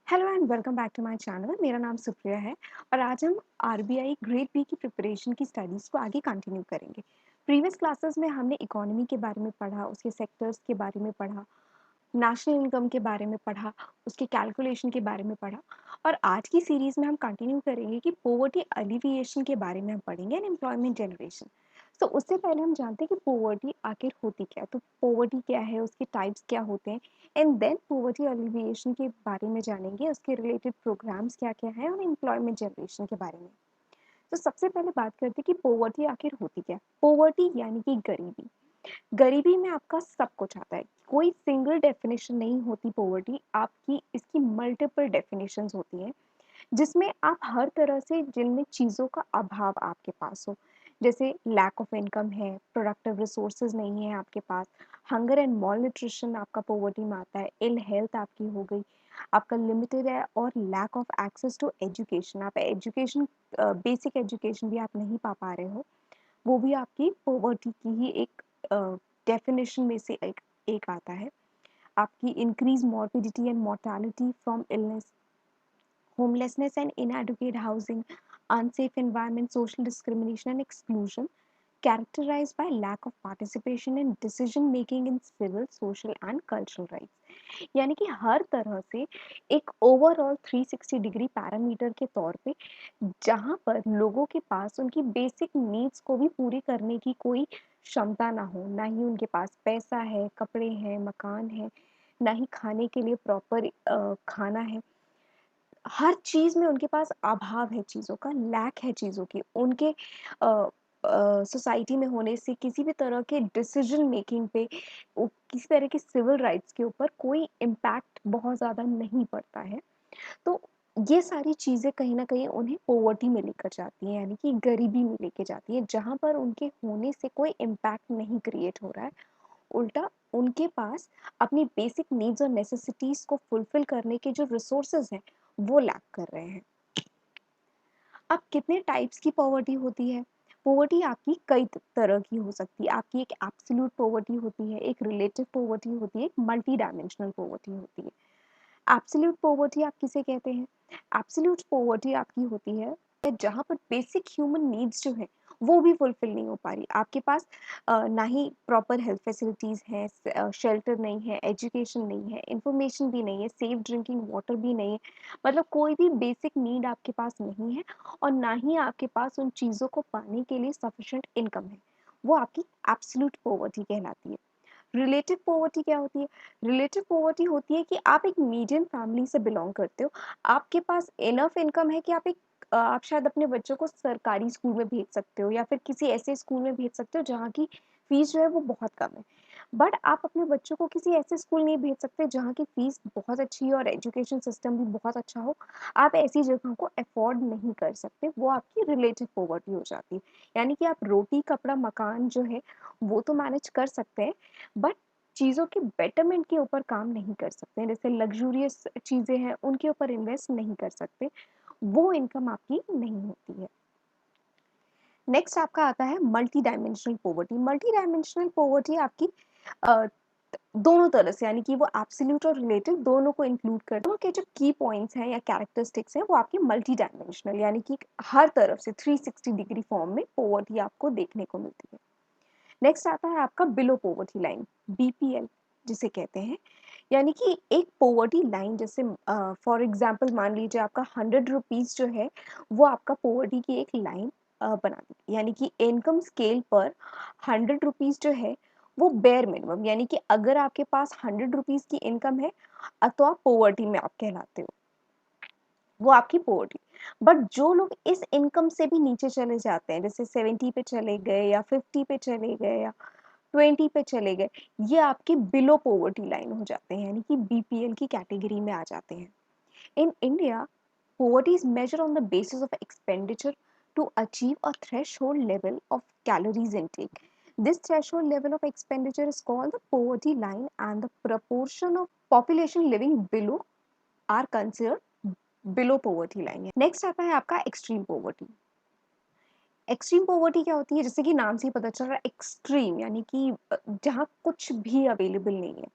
Hello and welcome back to my channel. मेरा नाम सुप्रिया है और आज हम आरबीआई ग्रेड बी की प्रिपरेशन की स्टडीज़ को आगे कंटिन्यू करेंगे। प्रीवियस क्लासेस में हमने इकोनॉमी के बारे में पढ़ा, उसके सेक्टर्स के बारे में पढ़ा, नेशनल इनकम के बारे में पढ़ा, उसके कैलकुलेशन के बारे में पढ़ा और आज की सीरीज़ में हम कंटिन्यू करेंगे कि पोवर्टी अलिविएशन के बारे में हम पढ़ेंगे एंड एम्प्लॉयमेंट जनरेशन। सो उससे पहले हम जानते हैं कि पोवर्टी आखिर होती क्या है। तो पोवर्टी क्या है, उसके टाइप्स क्या होते हैं एंड देन पोवर्टी अलिविएशन के बारे में जानेंगे, उसके रिलेटेड प्रोग्राम्स क्या क्या हैं और एम्प्लॉयमेंट जनरेशन के बारे में। तो सबसे पहले बात करते हैं कि पोवर्टी आखिर होती क्या है। पोवर्टी यानी कि गरीबी। गरीबी में आपका सब कुछ आता है, कोई सिंगल डेफिनेशन नहीं होती पोवर्टी, आपकी इसकी मल्टीपल डेफिनेशंस होती हैं जिसमें आप हर तरह से जिनमें चीज़ों का अभाव आपके पास हो, जैसे लैक ऑफ इनकम है, प्रोडक्टिव रिसोर्सेज नहीं है आपके पास, हंगर एंड मॉल न्यूट्रिशन आपका पोवर्टी में आता है, इल हेल्थ आपकी हो गई, आपका लिमिटेड है और lack of access to education, आप एजुकेशन बेसिक एजुकेशन भी आप नहीं पा पा रहे हो, वो भी आपकी पोवर्टी की ही एक डेफिनेशन में से एक आता है। आपकी increase morbidity and mortality from illness, homelessness and inadequate housing, unsafe environment, social discrimination and exclusion, characterized by lack of participation in decision making in civil, social and cultural rights। यानी कि हर तरह से एक ओवरऑल 360 डिग्री पैरामीटर के तौर पे जहाँ पर लोगों के पास उनकी बेसिक नीड्स को भी पूरी करने की कोई क्षमता ना हो, ना ही उनके पास पैसा है, कपड़े हैं, मकान है, ना ही खाने के लिए प्रॉपर खाना है, हर चीज़ में उनके पास अभाव है चीज़ों का, लैक है चीज़ों की। उनके सोसाइटी में होने से किसी भी तरह के डिसीजन मेकिंग पे किसी तरह के सिविल राइट्स के ऊपर कोई इम्पैक्ट बहुत ज़्यादा नहीं पड़ता है। तो ये सारी चीज़ें कहीं न कहीं उन्हें पॉवर्टी में लेकर जाती हैं, यानी कि गरीबी में लेके जाती हैं, जहाँ पर उनके होने से कोई इम्पैक्ट नहीं क्रिएट हो रहा है। उल्टा उनके पास अपनी बेसिक नीड्स और नेसेसिटीज़ को फुलफ़िल करने के जो रिसोर्सेज़ हैं, वो लैक कर रहे हैं। अब कितने टाइप्स की पॉवर्टी होती है? पॉवर्टी आपकी कई तरह की हो सकती है। आपकी एक एब्सोल्यूट पॉवर्टी होती है, एक रिलेटिव पॉवर्टी होती है, एक मल्टी डायमेंशनल पॉवर्टी होती है। एब्सोल्यूट पॉवर्टी आप किसे कहते हैं? एब्सोल्यूट पॉवर्टी आपकी होती है जहाँ पर बेसिक ह्यूमन नीड्स जो हैं वो भी फुलफिल नहीं हो पा रही। आपके पास ना ही प्रॉपर हेल्थ फैसिलिटीज़ हैं, शेल्टर नहीं है, एजुकेशन नहीं है, इंफॉर्मेशन भी नहीं है, सेफ ड्रिंकिंग वाटर भी नहीं है। मतलब कोई भी बेसिक नीड आपके पास नहीं है और ना ही आपके पास उन चीज़ों को पाने के लिए सफिशिएंट इनकम है। वो आपकी एब्सोल्यूट पॉवर्टी कहलाती है। रिलेटिव पॉवर्टी क्या होती है? रिलेटिव पॉवर्टी होती है कि आप एक मीडियम फैमिली से बिलॉन्ग करते हो। आपके पास इनफ इनकम है कि आप शायद अपने बच्चों को सरकारी स्कूल में भेज सकते हो या फिर किसी ऐसे स्कूल में भेज सकते हो जहाँ की फीस जो है वो बहुत कम है। बट आप अपने बच्चों को किसी ऐसे स्कूल नहीं भेज सकते जहाँ की फीस बहुत अच्छी है और एजुकेशन सिस्टम भी बहुत अच्छा हो। आप ऐसी जगहों को अफोर्ड नहीं कर सकते, वो आपकी रिलेटिव पॉवर्टी हो जाती है। यानी कि आप रोटी, कपड़ा, मकान जो है वो तो मैनेज कर सकते हैं बट चीज़ों के बेटरमेंट के ऊपर काम नहीं कर सकते हैं, जैसे लग्जूरियस चीज़ें हैं उनके ऊपर इन्वेस्ट नहीं कर सकते, वो इनकम आपकी नहीं होती है। नेक्स्ट आपका आता है multidimensional poverty. Multi dimensional poverty आपकी अ, दोनों तरह से, यानी कि वो एब्सोल्यूट और रिलेटिव दोनों को इंक्लूड करते हैं। दोनों के जो की पॉइंट्स हैं या कैरेक्टरिस्टिक्स हैं वो आपकी मल्टी डायमेंशनल, यानी कि हर तरफ से 360 डिग्री फॉर्म में पॉवर्टी आपको देखने को मिलती है। नेक्स्ट आता है आपका बिलो पॉवर्टी लाइन, बीपीएल जिसे कहते हैं। यानी कि एक पॉवर्टी लाइन, जैसे फॉर एग्जांपल मान लीजिए आपका 100 रुपीज़ जो है वो आपका पॉवर्टी की एक लाइन बना दी, यानी कि इनकम स्केल पर 100 रुपीज़ जो है वो बेयर मिनिमम, यानी कि अगर आपके पास 100 रुपीज़ की इनकम है तो आप पॉवर्टी में आप कहलाते हो, वो आपकी पॉवर्टी। बट जो लोग इस इनकम से भी नीचे चले जाते हैं, जैसे 70 पे चले गए या 50 पे चले गए या 20 पे चले गए, ये आपके बिलो पॉवर्टी लाइन हो जाते हैं, यानी कि बीपीएल की कैटेगरी में आ जाते हैं। In India, poverty is measured on the basis of expenditure to achieve a threshold level of calories intake. This threshold level of expenditure is called the poverty line, and the proportion of population living below are considered below poverty line। Next आता है आपका extreme poverty. Extreme poverty क्या होती है? जैसे कि नाम से ही पता चल रहा है, एक्सट्रीम यानी कि जहाँ कुछ भी अवेलेबल नहीं है।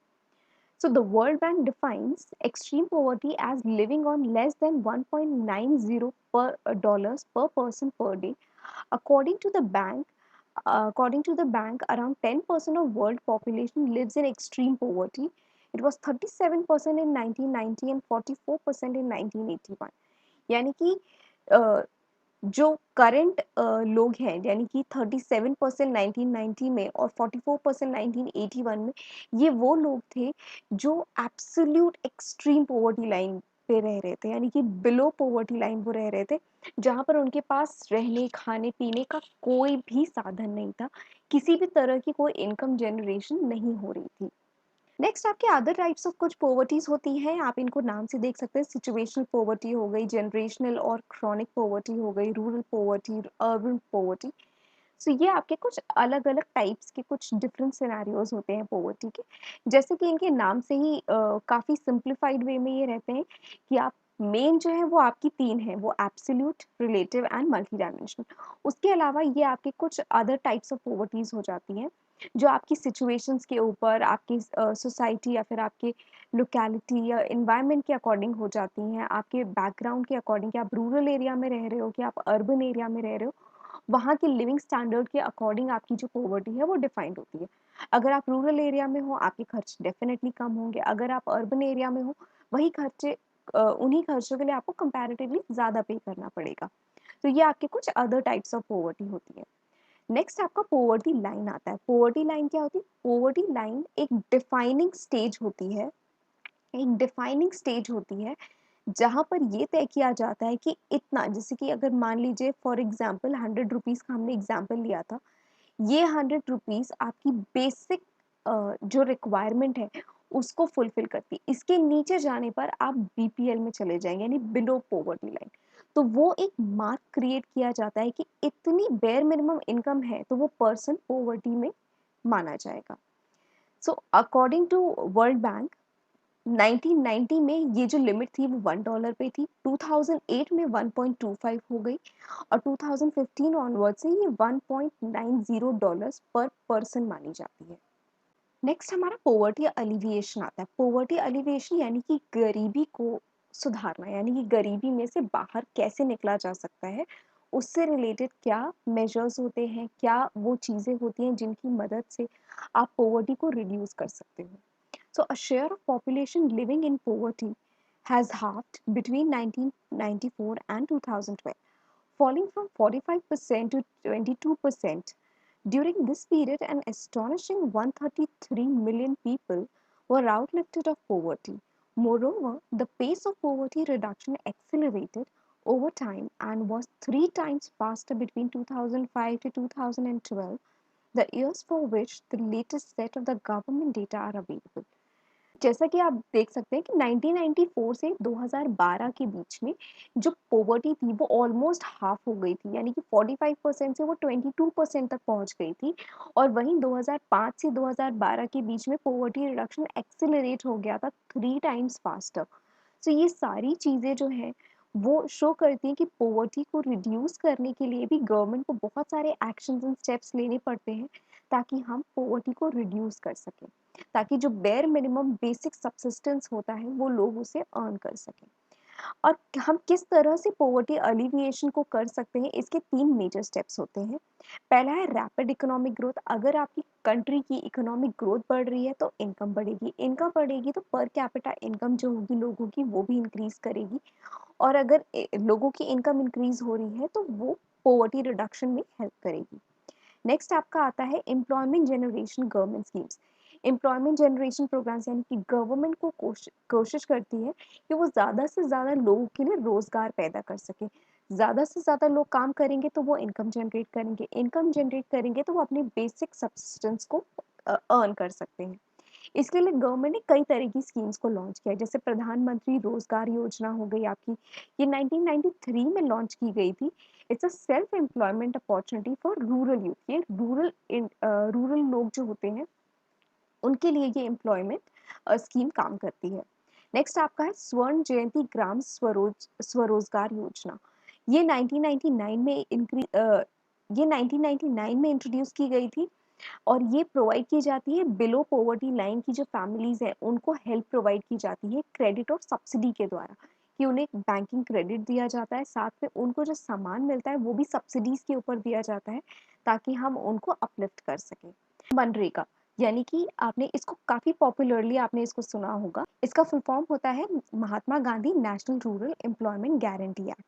So the World Bank defines extreme poverty as living on less than 1.90 per dollars per person per day. According to the bank, around 10% of world population lives in extreme poverty. It was 37% in 1990 and 44% in 1981. यानी कि जो current लोग हैं यानी कि 37% 1990 में और 44% 1981 में, ये वो लोग थे जो एब्सोल्यूट एक्सट्रीम पॉवर्टी लाइन पे रह रहे थे, यानी कि बिलो पॉवर्टी लाइन वो रह रहे थे, जहाँ पर उनके पास रहने खाने पीने का कोई भी साधन नहीं था, किसी भी तरह की कोई इनकम जनरेशन नहीं हो रही थी। नेक्स्ट आपके अदर टाइप्स ऑफ कुछ पॉवर्टीज होती हैं, आप इनको नाम से देख सकते हैं। सिचुएशनल पॉवर्टी हो गई, जनरेशनल और क्रॉनिक पॉवर्टी हो गई, रूरल पॉवर्टी, अर्बन पॉवर्टी। सो ये आपके कुछ अलग अलग टाइप्स के कुछ डिफरेंट सिनेरियोज होते हैं पॉवर्टी के। जैसे कि इनके नाम से ही काफ़ी सिंप्लीफाइड वे में ये रहते हैं कि आप मेन जो है वो आपकी तीन है, वो absolute, relative and multi dimensional. उसके अलावा ये आपके कुछ अदर टाइप्स ऑफ पॉवर्टीज हो जाती हैं जो आपकी सिचुएशंस के ऊपर, आपकी सोसाइटी या फिर आपके लोकेलिटी या इन्वायरमेंट के अकॉर्डिंग हो जाती हैं, आपके बैकग्राउंड के अकॉर्डिंग कि आप रूरल एरिया में रह रहे हो कि आप अर्बन एरिया में रह रहे हो, वहाँ के लिविंग स्टैंडर्ड के अकॉर्डिंग आपकी जो पॉवर्टी है वो डिफाइंड होती है। अगर आप रूरल एरिया में हो, आपके खर्च डेफिनेटली कम होंगे। अगर आप अर्बन एरिया में हो, वही खर्चे उन्हीं खर्चों के लिए आपको कंपैरेटिवली ज़्यादा पे करना पड़ेगा। तो ये आपके कुछ अदर टाइप्स ऑफ पॉवर्टी होती है। नेक्स्ट आपका पॉवर्टी लाइन आता है। पॉवर्टी लाइन क्या होती है? पॉवर्टी लाइन एक डिफाइनिंग स्टेज होती है, एक डिफाइनिंग स्टेज होती है जहाँ पर ये तय किया जाता है कि इतना, जैसे कि अगर मान लीजिए फॉर एग्जांपल 100 रुपीज़ का हमने एग्जांपल लिया था, ये 100 रुपीज़ आपकी बेसिक जो रिक्वायरमेंट है उसको फुलफिल करती है। इसके नीचे जाने पर आप बीपीएल में चले जाएंगे, यानी बिलो पॉवर्टी लाइन। तो वो एक मार्क क्रिएट किया जाता है कि इतनी बेयर मिनिमम इनकम है तो वो पर्सन पॉवर्टी में माना जाएगा। So according to World Bank, 1990 में ये जो लिमिट थी वो $1 पे थी, 2008 में 1.25 हो गई और 2015 ऑनवर्ड से ये $1.90 पर पर्सन मानी जाती है। नेक्स्ट हमारा पॉवर्टी अलिविएशन आता है। पॉवर्टी अलिविएशन यानी कि गरीबी को सुधारना, यानी कि गरीबी में से बाहर कैसे निकला जा सकता है, उससे रिलेटेड क्या मेजर्स होते हैं, क्या वो चीज़ें होती हैं जिनकी मदद से आप पॉवर्टी को रिड्यूस कर सकते हो। So a share of population living in poverty has halved between 1994 and 2012, falling from 45% to 22%. During this period, an astonishing 133 million people were outlifted of poverty. Moreover, the pace of poverty reduction accelerated over time and was three times faster between 2005 to 2012, the years for which the latest set of the government data are available. जैसा कि आप देख सकते हैं कि 1994 से 2012 के बीच में जो पॉवर्टी थी वो ऑलमोस्ट हाफ हो गई थी, यानी कि 45% से वो 22% तक पहुंच गई थी। और वहीं 2005 से 2012 के बीच में पॉवर्टी रिडक्शन एक्सेलरेट हो गया था 3 टाइम्स फास्टर। सो ये सारी चीज़ें जो हैं वो शो करती हैं कि पॉवर्टी को रिड्यूस करने के लिए भी गवर्नमेंट को बहुत सारे एक्शंस एंड स्टेप्स लेने पड़ते हैं ताकि हम पॉवर्टी को रिड्यूस कर सकें, ताकि जो बेयर मिनिमम बेसिक सब्सिस्टेंस होता है वो लोग उसे अर्न कर सकें। और हम किस तरह से पॉवर्टी अलिविएशन को कर सकते हैं, इसके 3 मेजर स्टेप्स होते हैं। पहला है रैपिड इकोनॉमिक ग्रोथ। अगर आपकी कंट्री की इकोनॉमिक ग्रोथ बढ़ रही है तो इनकम बढ़ेगी, इनकम बढ़ेगी तो पर कैपिटा इनकम जो होगी लोगों की वो भी इंक्रीज करेगी। और अगर लोगों की इनकम इंक्रीज हो रही है तो वो पॉवर्टी रिडक्शन में हेल्प करेगी। नेक्स्ट आपका आता है employment generation government schemes. Employment generation programmes यानी कि गवर्नमेंट को कोशिश करती है कि वो ज़्यादा से ज़्यादा लोगों के लिए रोज़गार पैदा कर सके। ज़्यादा से ज़्यादा लोग काम करेंगे तो वो इनकम जनरेट करेंगे, इनकम जनरेट करेंगे तो वो अपने बेसिक सब्सिस्टेंस को अर्न कर सकते हैं। इसके लिए गवर्नमेंट ने कई तरह की स्कीम्स को लॉन्च किया है, जैसे प्रधानमंत्री रोजगार योजना हो गई आपकी, ये 1993 में लॉन्च की गई थी। It's a self employment opportunity for rural youth. ये रूरल लोग जो होते हैं उनके लिए ये एम्प्लॉयमेंट स्कीम काम करती है। नेक्स्ट आपका है स्वर्ण जयंती ग्राम स्वरोजगार योजना। ये 1999 में इंक्री ये 1999 में इंट्रोड्यूस की गई थी। और ये प्रोवाइड की जाती है बिलो पॉवर्टी लाइन की जो फैमिलीज़ हैं, उनको हेल्प प्रोवाइड की जाती है क्रेडिट और सब्सिडी के द्वारा, कि उन्हें बैंकिंग क्रेडिट दिया जाता है, साथ में उनको जो सामान मिलता है, वो भी सब्सिडीज़ के ऊपर दिया जाता है, ताकि हम उनको अपलिफ्ट कर सकें। मनरेगा, यानी कि आपने इसको काफ़ी पॉपुलरली आपने इसको सुना होगा। इसका फुल फॉर्म होता है Mahatma Gandhi national rural employment guarantee act.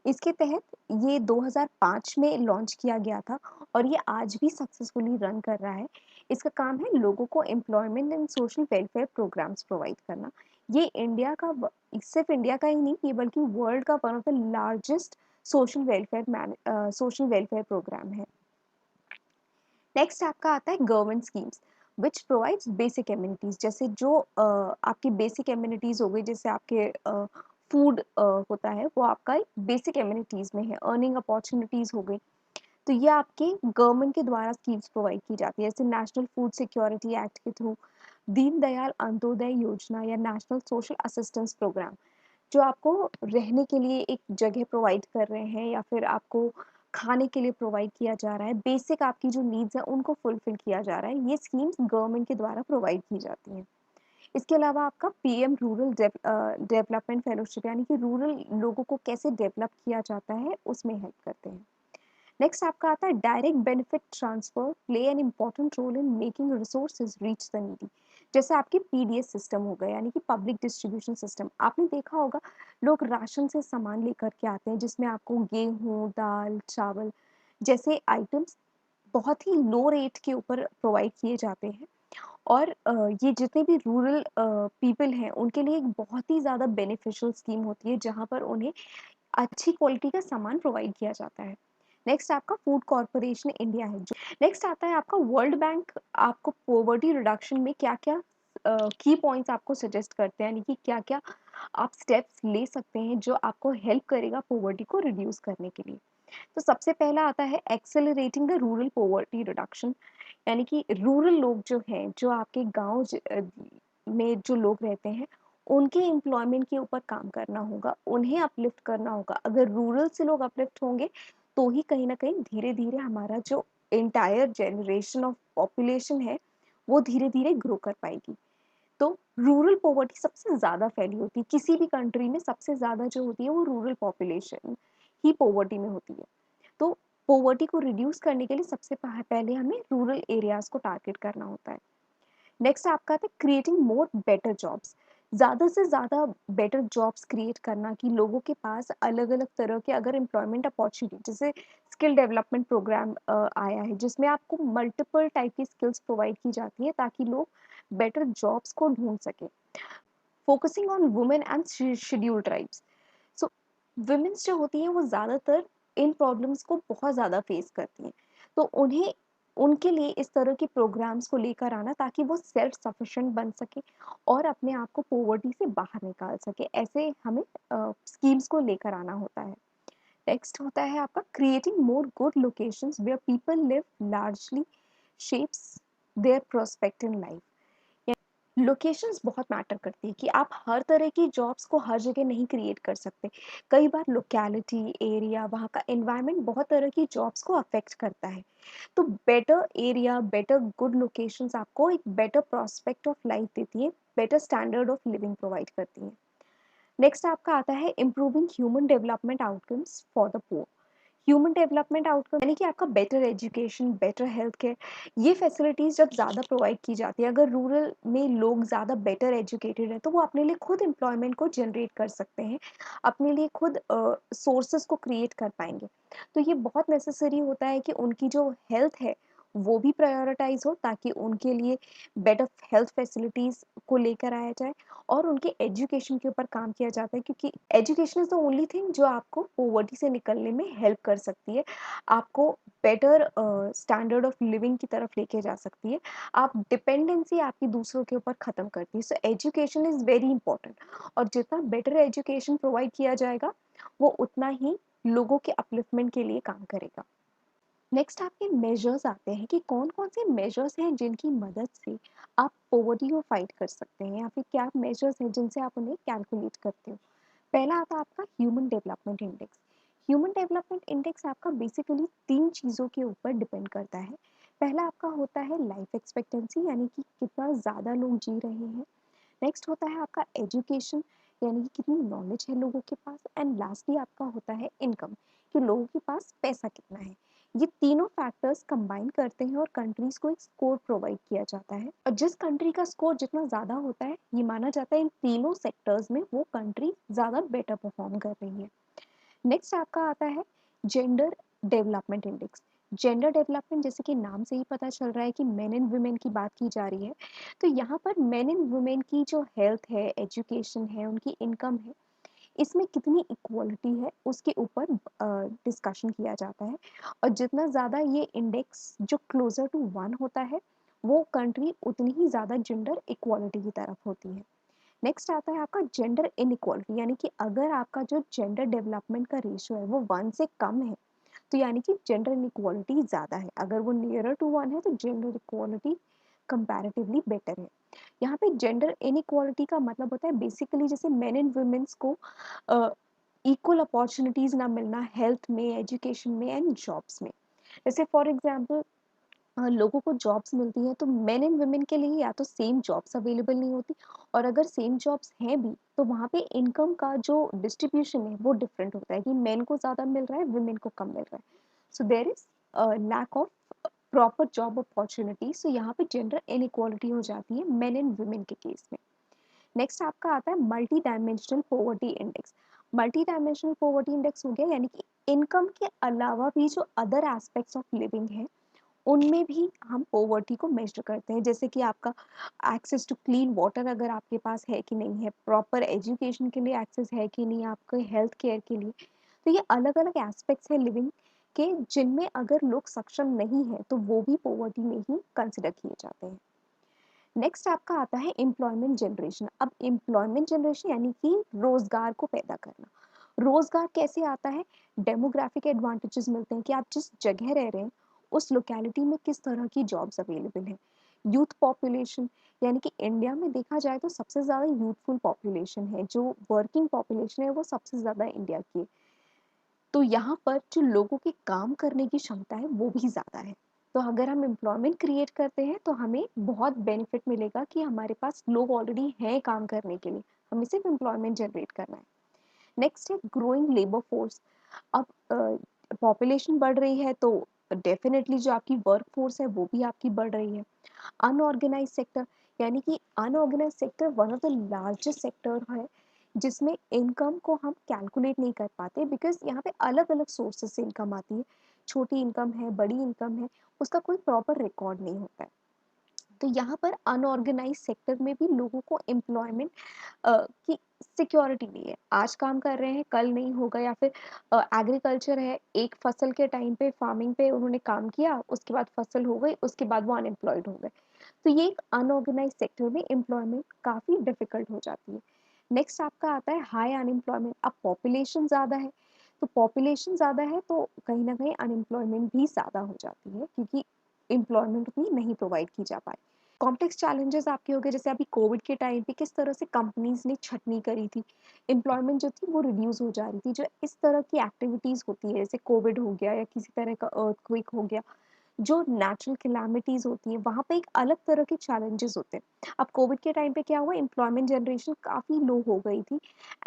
इसके तहत ये 2005 में लॉन्च किया गया था और ये आज भी सक्सेसफुली रन कर रहा है। इसका काम है लोगों को employment and social welfare programmes provide करना। ये इंडिया का सिर्फ इंडिया का ही नहीं, ये बल्कि वर्ल्ड का one of the largest social welfare programme है। नेक्स्ट आपका आता है government schemes which provides basic amenities, जैसे जो आपकी बेसिक एम्यूनिटीज हो गई, जैसे आपके फूड होता है, वो आपका एक बेसिक एम्यूनिटीज में है। अर्निंग अपॉर्चुनिटीज हो गई, तो ये आपके गवर्नमेंट के द्वारा स्कीम्स प्रोवाइड की जाती है, जैसे नेशनल फूड सिक्योरिटी एक्ट के थ्रू, दीनदयाल अंत्योदय योजना या नेशनल सोशल असिस्टेंस प्रोग्राम, जो आपको रहने के लिए एक जगह प्रोवाइड कर रहे हैं या फिर आपको खाने के लिए प्रोवाइड किया जा रहा है, बेसिक आपकी जो नीड्स हैं उनको फुलफिल किया जा रहा है, ये स्कीम्स गवर्नमेंट के द्वारा प्रोवाइड की जाती हैं। इसके अलावा आपका पीएम रूरल डेवलपमेंट फेलोशिप, यानी कि रूरल लोगों को कैसे डेवलप किया जाता है, उसमें हेल्प करते हैं। नेक्स्ट आपका आता है direct benefit transfer play an important role in making resources reach the needy, जैसे आपकी पीडीएस सिस्टम हो गया, यानी कि पब्लिक डिस्ट्रीब्यूशन सिस्टम। आपने देखा होगा लोग राशन से सामान लेकर के आते हैं, जिसमें आपको गेहूं, दाल, चावल जैसे आइटम्स बहुत ही लो रेट के ऊपर प्रोवाइड किए जाते हैं। और ये जितने भी रूरल पीपल हैं, उनके लिए एक बहुत ही ज़्यादा बेनिफिशियल स्कीम होती है, जहाँ पर उन्हें अच्छी क्वालिटी का सामान प्रोवाइड किया जाता है। नेक्स्ट आपका फूड कॉर्पोरेशन इंडिया है। जो नेक्स्ट आता है आपका वर्ल्ड बैंक, आपको पॉवर्टी रिडक्शन में क्या-क्या की पॉइंट्स आपको सजेस्ट करते हैं, यानी कि क्या-क्या आप स्टेप्स ले सकते हैं जो आपको हेल्प करेगा पॉवर्टी को रिड्यूस करने के लिए। तो सबसे पहला आता है accelerating the rural poverty reduction, यानी कि रूरल लोग जो हैं, जो आपके में जो लोग रहते हैं, उनके एम्प्लॉयमेंट के ऊपर काम करना होगा, उन्हें अपलिफ्ट करना होगा। अगर रूरल से लोग अपलिफ्ट होंगे, तो ही कहीं न कहीं धीरे-धीरे हमारा जो एंटायर जनरेशन ऑफ पॉपुलेशन है, वो धीरे-धीरे ग्रो कर पाएगी। तो रूरल पॉवर्टी सबसे ज़्यादा फैली होती है, किसी भी कंट्री में सबसे ज़्यादा जो होती है, वो रूरल पॉपुलेशन ही पॉवर्टी में होती है। तो पॉवर्टी को रिड्यूस करने के लिए सबसे पहले हमें रूरल एरियाज़ को टारगेट करना होता है। नेक्स्ट आपका आता है क्रिएटिंग मोर बेटर जॉब्स, ज़्यादा से ज़्यादा बेटर जॉब्स क्रिएट करना, कि लोगों के पास अलग-अलग तरह के अगर एम्प्लॉयमेंट अपॉर्चुनिटी, जैसे स्किल डेवलपमेंट प्रोग्राम आया है, जिसमें आपको मल्टीपल टाइप की स्किल्स प्रोवाइड की जाती है, ताकि लोग बेटर जॉब्स को ढूँढ सकें। Focusing on women and scheduled tribes, so womens जो होती हैं, वो ज़्यादातर इन प्रॉब्लम्स को बहुत ज़्यादा फेस करती हैं। तो उन्हें उनके लिए इस तरह के प्रोग्राम्स को लेकर आना, ताकि वो सेल्फ सफिशिएंट बन सके और अपने आप को पॉवर्टी से बाहर निकाल सके, ऐसे हमें स्कीम्स को लेकर आना होता है। नेक्स्ट होता है आपका creating more good locations where people live largely shapes their prospect in life. Locations बहुत मैटर करती है, कि आप हर तरह की जॉब्स को हर जगह नहीं क्रिएट कर सकते। कई बार लोकेलिटी, एरिया, वहाँ का एनवायरनमेंट बहुत तरह की जॉब्स को अफेक्ट करता है। तो better area, better good locations आपको एक बेटर प्रोस्पेक्ट ऑफ लाइफ देती है, better standard of living provide करती हैं। नेक्स्ट आपका आता है improving human development outcomes for the poor. Human development outcome, यानी कि आपका better education, better health care, ये फैसिलिटीज़ जब ज़्यादा प्रोवाइड की जाती है, अगर रूरल में लोग ज़्यादा बेटर एजुकेटेड हैं, तो वो अपने लिए खुद एम्प्लॉयमेंट को जनरेट कर सकते हैं, अपने लिए खुद सोर्सेज को क्रिएट कर पाएंगे। तो ये बहुत नेसेसरी होता है कि उनकी जो हेल्थ है, वो भी प्रायोरिटाइज हो, ताकि उनके लिए बेटर हेल्थ फैसिलिटीज़ को लेकर आया जाए, और उनके एजुकेशन के ऊपर काम किया जाता है, क्योंकि education is the only thing जो आपको पॉवर्टी से निकलने में हेल्प कर सकती है, आपको बेटर स्टैंडर्ड ऑफ लिविंग की तरफ लेके जा सकती है, आप डिपेंडेंसी आपकी दूसरों के ऊपर ख़त्म करती है। So education is very important, और जितना बेटर एजुकेशन प्रोवाइड किया जाएगा, वो उतना ही लोगों के अपलिफ्टमेंट के लिए काम करेगा। नेक्स्ट आपके मेजर्स आते हैं, कि कौन-कौन से मेजर्स हैं जिनकी मदद से आप पॉवर्टी को फाइट कर सकते हैं, या फिर क्या मेजर्स हैं जिनसे आप उन्हें कैलकुलेट करते हो। पहला आता है आपका human development index. Human development index आपका बेसिकली 3 चीज़ों के ऊपर डिपेंड करता है। पहला आपका होता है लाइफ एक्सपेक्टेंसी यानी कि कितना ज़्यादा लोग जी रहे हैं। नेक्स्ट होता है आपका एजुकेशन यानी कि कितनी नॉलेज है लोगों के पास। एंड लास्टली आपका होता है इनकम कि लोगों के पास पैसा कितना है। ये तीनों फैक्टर्स कंबाइन करते हैं और कंट्रीज को एक स्कोर प्रोवाइड किया जाता है, और जिस कंट्री का स्कोर जितना ज़्यादा होता है ये माना जाता है इन तीनों सेक्टर्स में वो कंट्री ज़्यादा बेटर परफॉर्म कर रही है। नेक्स्ट आपका आता है gender development index. Gender development जैसे कि नाम से ही पता चल रहा है कि मेन एंड वुमेन की बात की जा रही है। तो यहाँ पर मेन एंड वुमेन की जो हेल्थ है, एजुकेशन है, उनकी इनकम है, इसमें कितनी इक्वालिटी है उसके ऊपर डिस्कशन किया जाता है। और जितना ज़्यादा ये इंडेक्स जो क्लोजर टू 1 होता है वो कंट्री उतनी ही ज़्यादा जेंडर इक्वालिटी की तरफ होती है। नेक्स्ट आता है आपका जेंडर इनइक्वालिटी यानी कि अगर आपका जो जेंडर डेवलपमेंट का रेशियो है वो 1 से कम है तो यानी कि जेंडर इनइक्वालिटी ज़्यादा है। अगर वो नियरर टू 1 है तो जेंडर इक्वालिटी कंपैरेटिवली बेटर है। यहाँ पे जेंडर इनइक्वालिटी का मतलब होता है बेसिकली जैसे मेन एंड वुमेन्स को इक्वल अपॉर्चुनिटीज ना मिलना हेल्थ में, एजुकेशन में एंड जॉब्स में। जैसे फॉर एग्जांपल लोगों को जॉब्स मिलती हैं तो मेन एंड वुमेन के लिए या तो सेम जॉब्स अवेलेबल नहीं होती, और अगर सेम जॉब्स हैं भी तो वहाँ पे इनकम का जो डिस्ट्रीब्यूशन है वो डिफरेंट होता है कि मेन को ज़्यादा मिल रहा है, वुमेन को कम मिल रहा है। So there is lack of proper job opportunity. So यहाँ पे जेंडर इनइक्वालिटी हो जाती है मेन एंड वुमेन के केस में। नेक्स्ट आपका आता है multidimensional poverty index. Multidimensional poverty index हो गया यानी कि इनकम के अलावा भी जो अदर एस्पेक्ट्स ऑफ लिविंग है उनमें भी हम पॉवर्टी को मेजर करते हैं। जैसे कि आपका एक्सेस टू क्लीन वाटर अगर आपके पास है कि नहीं है, प्रॉपर एजुकेशन के लिए एक्सेस है कि नहीं, आपके हेल्थ केयर के लिए। तो ये अलग अलग एस्पेक्ट्स है लिविंग के जिनमें अगर लोग सक्षम नहीं है तो वो भी पॉवर्टी में ही कंसिडर किए जाते हैं। नेक्स्ट आपका आता है एम्प्लॉयमेंट जनरेशन। अब एम्प्लॉयमेंट जनरेशन यानी कि रोजगार को पैदा करना। रोजगार कैसे आता है? डेमोग्राफिक एडवांटेजेस मिलते हैं कि आप जिस जगह रह रहे हैं उस लोकेलिटी में किस तरह की जॉब्स अवेलेबल है। यूथ पॉपुलेशन यानी कि इंडिया में देखा जाए तो सबसे ज़्यादा यूथफुल पॉपुलेशन है, जो वर्किंग पॉपुलेशन है वो सबसे ज़्यादा इंडिया की है। तो यहाँ पर जो लोगों की काम करने की क्षमता है वो भी ज़्यादा है। तो अगर हम एम्प्लॉयमेंट क्रिएट करते हैं तो हमें बहुत बेनिफिट मिलेगा कि हमारे पास लोग ऑलरेडी हैं काम करने के लिए, हमें सिर्फ एम्प्लॉयमेंट जनरेट करना है। नेक्स्ट है ग्रोइंग लेबर फोर्स। अब पॉपुलेशन बढ़ रही है तो डेफिनेटली जो आपकी वर्क फोर्स है वो भी आपकी बढ़ रही है। अनऑर्गेनाइज सेक्टर यानी कि unorganise sector one of the largest sector है जिसमें इनकम को हम कैलकुलेट नहीं कर पाते, बिकॉज यहाँ पे अलग अलग सोर्सेस से इनकम आती है। छोटी इनकम है, बड़ी इनकम है, उसका कोई प्रॉपर रिकॉर्ड नहीं होता है। तो यहाँ पर अनऑर्गेनाइज सेक्टर में भी लोगों को एम्प्लॉयमेंट की सिक्योरिटी नहीं है। आज काम कर रहे हैं कल नहीं होगा, या फिर एग्रीकल्चर है, एक फसल के टाइम पे फार्मिंग पे उन्होंने काम किया, उसके बाद फसल हो गई, उसके बाद वो अनएम्प्लॉयड हो गए। तो ये एक अनऑर्गेनाइज सेक्टर में एम्प्लॉयमेंट काफ़ी डिफिकल्ट हो जाती है। नेक्स्ट आपका आता है हाई अनएम्प्लॉयमेंट। अब पॉपुलेशन ज़्यादा है, तो पॉपुलेशन ज़्यादा है तो कहीं ना कहीं अनएम्प्लॉयमेंट भी ज़्यादा हो जाती है क्योंकि एम्प्लॉयमेंट उतनी नहीं प्रोवाइड की जा पाई। कॉम्प्लेक्स चैलेंजेस आपके हो गए जैसे अभी कोविड के टाइम पे किस तरह से कंपनीज ने छटनी करी थी, एम्प्लॉयमेंट जो थी वो रिड्यूस हो जा रही थी। जो इस तरह की एक्टिविटीज़ होती है जैसे कोविड हो गया या किसी तरह का अर्थक्वेक हो गया, जो नेचुरल कैलामिटीज़ होती हैं वहाँ पे एक अलग तरह के चैलेंजेस होते हैं। अब कोविड के टाइम पे क्या हुआ, एम्प्लॉयमेंट जनरेशन काफ़ी लो हो गई थी,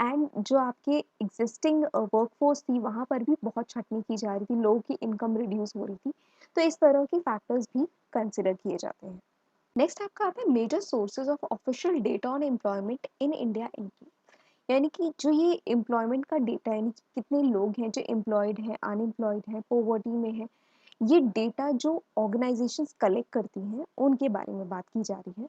एंड जो आपके एग्जिस्टिंग वर्कफोर्स थी वहाँ पर भी बहुत छटनी की जा रही थी, लोगों की इनकम रिड्यूस हो रही थी। तो इस तरह के फैक्टर्स भी कंसिडर किए जाते हैं। नेक्स्ट आपका आता है major sources of official data on employment in India इनकी। यानी कि जो ये एम्प्लॉयमेंट का डेटा है, यानी कि कितने लोग हैं जो एम्प्लॉयड हैं, अनएम्प्लॉयड हैं, पोवर्टी में है, ये डेटा जो ऑर्गेनाइजेशंस कलेक्ट करती हैं उनके बारे में बात की जा रही है।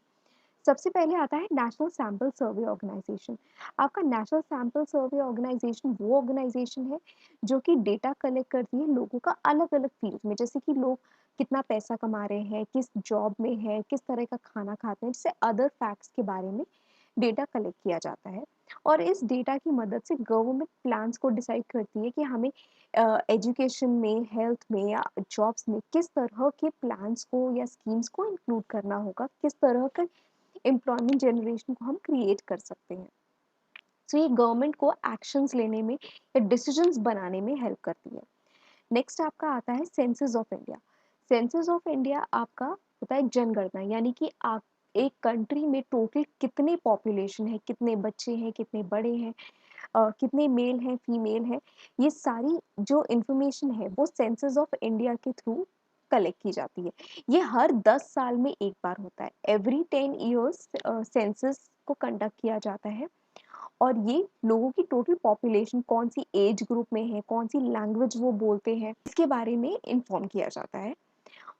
सबसे पहले आता है नेशनल सैंपल सर्वे ऑर्गेनाइजेशन। आपका नेशनल सैंपल सर्वे ऑर्गेनाइजेशन वो ऑर्गेनाइजेशन है जो कि डेटा कलेक्ट करती है लोगों का अलग अलग फील्ड में, जैसे कि लोग कितना पैसा कमा रहे हैं, किस जॉब में है, किस तरह का खाना खाते हैं, जैसे अदर फैक्ट्स के बारे में डेटा कलेक्ट किया जाता है। और इस डेटा की मदद से गवर्नमेंट प्लान्स को डिसाइड करती है कि हमें एजुकेशन में, हेल्थ में या जॉब्स में किस तरह के प्लान्स को या स्कीम्स को इंक्लूड करना होगा, किस तरह का एम्प्लॉयमेंट जनरेशन को हम क्रिएट कर सकते हैं। सो ये गवर्नमेंट को एक्शंस लेने में या डिसीजंस बनाने में हेल्प करती है। नेक्स्ट आपका आता है census of India. Census of India आपका होता है जनगणना, यानी कि आप एक कंट्री में टोटल कितने पॉपुलेशन है, कितने बच्चे हैं, कितने बड़े हैं, कितने मेल हैं, फीमेल हैं, ये सारी जो इन्फॉर्मेशन है वो सेंसस ऑफ इंडिया के थ्रू कलेक्ट की जाती है। ये हर 10 साल में एक बार होता है। एवरी 10 इयर्स सेंसस को कंडक्ट किया जाता है और ये लोगों की टोटल पॉपुलेशन कौन सी एज ग्रुप में है, कौन सी लैंग्वेज वो बोलते हैं, इसके बारे में इन्फॉर्म किया जाता है।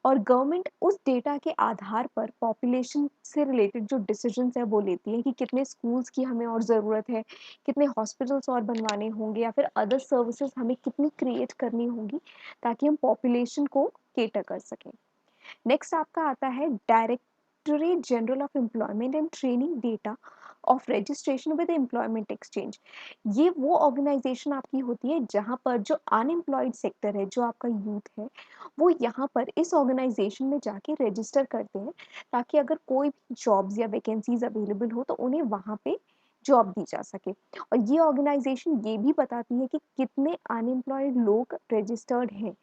और गवर्नमेंट उस डेटा के आधार पर पॉपुलेशन से रिलेटेड जो डिसीजंस है वो लेती है कि कितने स्कूल्स की हमें और ज़रूरत है, कितने हॉस्पिटल्स और बनवाने होंगे या फिर अदर सर्विसेज हमें कितनी क्रिएट करनी होगी ताकि हम पॉपुलेशन को केटर कर सकें। नेक्स्ट आपका आता है directorate general of employment and training data of registration with employment exchange. ये वो ऑर्गेनाइजेशन आपकी होती है जहाँ पर जो अनएम्प्लॉयड सेक्टर है, जो आपका यूथ है, वो यहाँ पर इस ऑर्गेनाइजेशन में जाके रजिस्टर करते हैं ताकि अगर कोई भी जॉब्स या वैकेंसीज अवेलेबल हो तो उन्हें वहाँ पे जॉब दी जा सके। और ये ऑर्गेनाइजेशन ये भी बताती है कि कितने अनएम्प्लॉयड लोग रजिस्टर्ड हैं,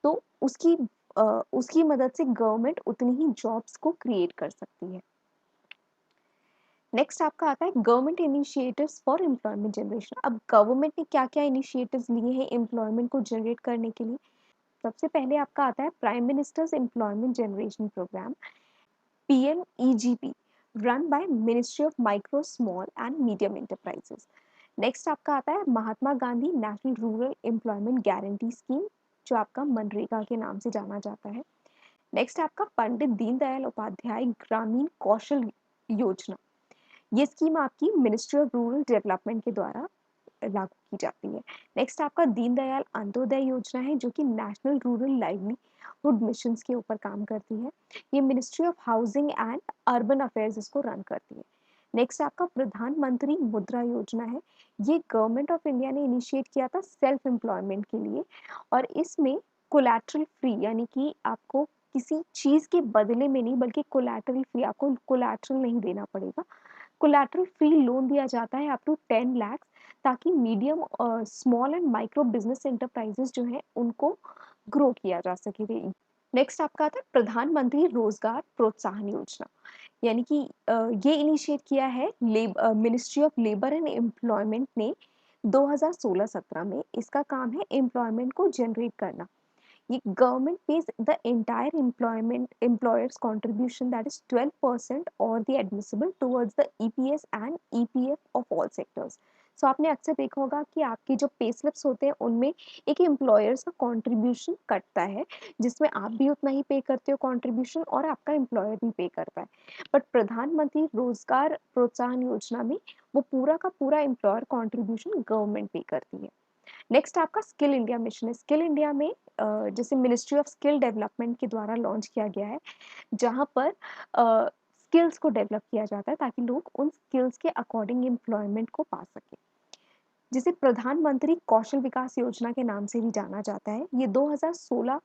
तो उसकी मदद से गवर्नमेंट उतनी ही जॉब्स को क्रिएट कर सकती है। नेक्स्ट आपका आता है government initiatives for employment generation. अब गवर्नमेंट ने क्या क्या इनिशिएटिव्स लिए हैं एम्प्लॉयमेंट को जनरेट करने के लिए। सबसे पहले आपका आता है prime minister's employment generation programme, PMEGP, run by ministry of micro small and medium enterprises. Next आपका आता है Mahatma Gandhi national rural employment guarantee scheme, जो आपका मनरेगा के नाम से जाना जाता है। नेक्स्ट आपका पंडित दीनदयाल उपाध्याय ग्रामीण कौशल योजना। ये स्कीम आपकी मिनिस्ट्री ऑफ रूरल डेवलपमेंट के द्वारा लागू की जाती है। नेक्स्ट आपका दीनदयाल अंत्योदय योजना है, जो कि नेशनल रूरल लाइवलीहुड मिशन के ऊपर काम करती है। ये ministry of housing and urban affairs इसको रन करती है। नेक्स्ट आपका प्रधानमंत्री मुद्रा योजना है। ये गवर्नमेंट ऑफ इंडिया ने इनिशिएट किया था सेल्फ एम्प्लॉयमेंट के लिए, और इसमें कोलैटरल फ्री, यानी कि आपको किसी चीज के बदले में नहीं बल्कि कोलैटरल फ्री, आपको कोलैटरल नहीं देना पड़ेगा, कोलैटरल फ्री लोन दिया जाता है अप टू 10 लाख, ताकि medium small and micro business enterprises जो हैं उनको ग्रो किया जा सके। नेक्स्ट आपका आता है प्रधानमंत्री रोजगार प्रोत्साहन योजना, यानी कि ये इनिशिएट किया है ministry of labour and employment ने 2016-17 में। इसका काम है एम्प्लॉयमेंट को जनरेट करना। ये government pays the entire employment employer's contribution, that is 12% or the admissible towards the EPS and EPF of all sectors. सो आपने अक्सर देखा होगा कि आपके जो पे स्लिप्स होते हैं उनमें एक एम्प्लॉयर्स का कंट्रीब्यूशन कटता है, जिसमें आप भी उतना ही पे करते हो कंट्रीब्यूशन और आपका एम्प्लॉयर भी पे करता है। बट प्रधानमंत्री रोजगार प्रोत्साहन योजना में वो पूरा का पूरा एम्प्लॉयर कंट्रीब्यूशन गवर्नमेंट पे करती है। नेक्स्ट आपका स्किल इंडिया मिशन है। स्किल इंडिया में जैसे मिनिस्ट्री ऑफ स्किल डेवलपमेंट के द्वारा लॉन्च किया गया है, जहाँ पर स्किल्स को डेवलप किया जाता है ताकि लोग उन स्किल्स के अकॉर्डिंग एम्प्लॉयमेंट को पा सके, जिसे प्रधानमंत्री कौशल विकास योजना के नाम से भी जाना जाता है। ये 2016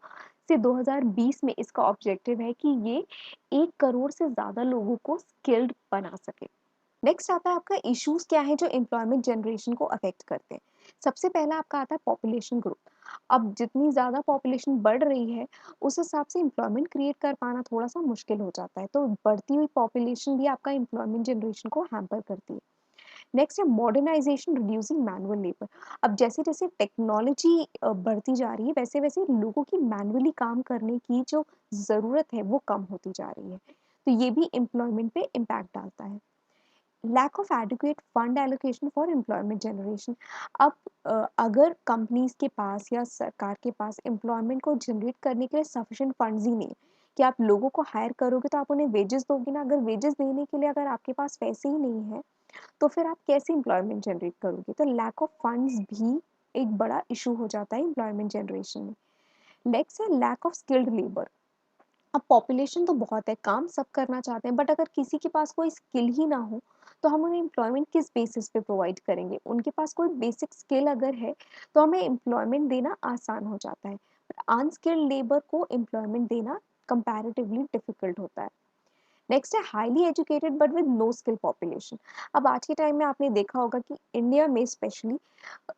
से 2020 में इसका ऑब्जेक्टिव है कि ये 1 करोड़ से ज़्यादा लोगों को स्किल्ड बना सके। नेक्स्ट आता है आपका इश्यूज क्या है जो एम्प्लॉयमेंट जनरेशन को अफेक्ट करते हैं। सबसे पहला आपका आता है पॉपुलेशन ग्रोथ। अब जितनी ज़्यादा पॉपुलेशन बढ़ रही है उस हिसाब से एम्प्लॉयमेंट क्रिएट कर पाना थोड़ा सा मुश्किल हो जाता है, तो बढ़ती हुई पॉपुलेशन भी आपका एम्प्लॉयमेंट जनरेशन को हैम्पर करती है। नेक्स्ट है मॉडर्नाइजेशन रिड्यूसिंग मैनुअल लेबर। अब जैसे जैसे टेक्नोलॉजी बढ़ती जा रही है वैसे वैसे लोगों की मैनुअली काम करने की जो ज़रूरत है वो कम होती जा रही है, तो ये भी एम्प्लॉयमेंट पे इम्पैक्ट डालता है। Lack of adequate fund allocation for employment generation. अब अगर कंपनीज के पास या सरकार के पास एम्प्लॉयमेंट को जनरेट करने के लिए सफिशिएंट फंड्स ही नहीं, कि आप लोगों को हायर करोगे तो आप उन्हें वेजेस दोगे ना, अगर वेजेस देने के लिए अगर आपके पास पैसे ही नहीं है तो फिर आप कैसे एम्प्लॉयमेंट जनरेट करोगे। तो लैक ऑफ फंड्स भी एक बड़ा इशू हो जाता है एम्प्लॉयमेंट जनरेशन में। नेक्स्ट है लैक ऑफ स्किल्ड लेबर। अब पॉपुलेशन तो बहुत है, काम सब करना चाहते हैं, बट अगर किसी के पास कोई स्किल ही ना हो तो हम उन्हें एम्प्लॉयमेंट किस बेसिस पे प्रोवाइड करेंगे। उनके पास कोई बेसिक स्किल अगर है तो हमें एम्प्लॉयमेंट देना आसान हो जाता है, बट अनस्किल्ड लेबर को एम्प्लॉयमेंट देना कंपैरेटिवली डिफिकल्ट होता है। नेक्स्ट है highly educated but with no skill population. अब आज के टाइम में आपने देखा होगा कि इंडिया में स्पेशली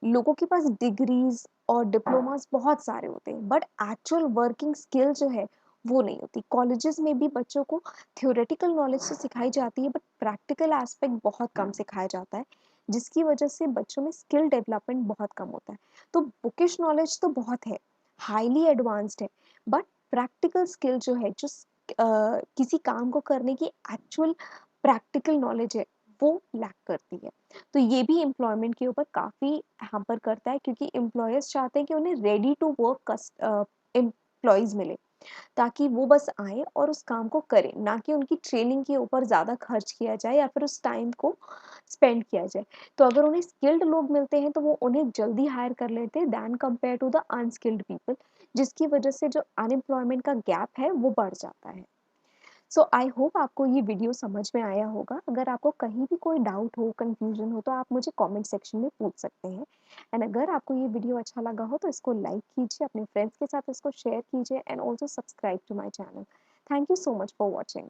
लोगों के पास डिग्रीज और डिप्लोमास बहुत सारे होते हैं, बट एक्चुअल वर्किंग स्किल जो है वो नहीं होती। कॉलेजेस में भी बच्चों को थ्योरेटिकल नॉलेज तो सिखाई जाती है बट प्रैक्टिकल एस्पेक्ट बहुत कम सिखाया जाता है, जिसकी वजह से बच्चों में स्किल डेवलपमेंट बहुत कम होता है। तो बुकिश नॉलेज तो बहुत है, हाईली एडवांस्ड है, बट प्रैक्टिकल स्किल जो है, जो किसी काम को करने की एक्चुअल प्रैक्टिकल नॉलेज है, वो लैक करती है। तो ये भी एम्प्लॉयमेंट के ऊपर काफ़ी हैम्पर करता है, क्योंकि एम्प्लॉयर्स चाहते हैं कि उन्हें रेडी टू वर्क एम्प्लॉयज़ मिले, ताकि वो बस आएँ और उस काम को करें, ना कि उनकी ट्रेनिंग के ऊपर ज़्यादा खर्च किया जाए या फिर उस टाइम को स्पेंड किया जाए। तो अगर उन्हें स्किल्ड लोग मिलते हैं, तो वो उन्हें जल्दी हायर कर लेते हैं than compare to the unskilled people, जिसकी वजह से जो अनएम्प्लॉयमेंट का गैप है, वो बढ़ जाता है। सो आई होप आपको ये वीडियो समझ में आया होगा। अगर आपको कहीं भी कोई डाउट हो, कन्फ्यूजन हो, तो आप मुझे कमेंट सेक्शन में पूछ सकते हैं। एंड अगर आपको ये वीडियो अच्छा लगा हो तो इसको लाइक कीजिए, अपने फ्रेंड्स के साथ इसको शेयर कीजिए and also subscribe to my channel. Thank you so much for watching.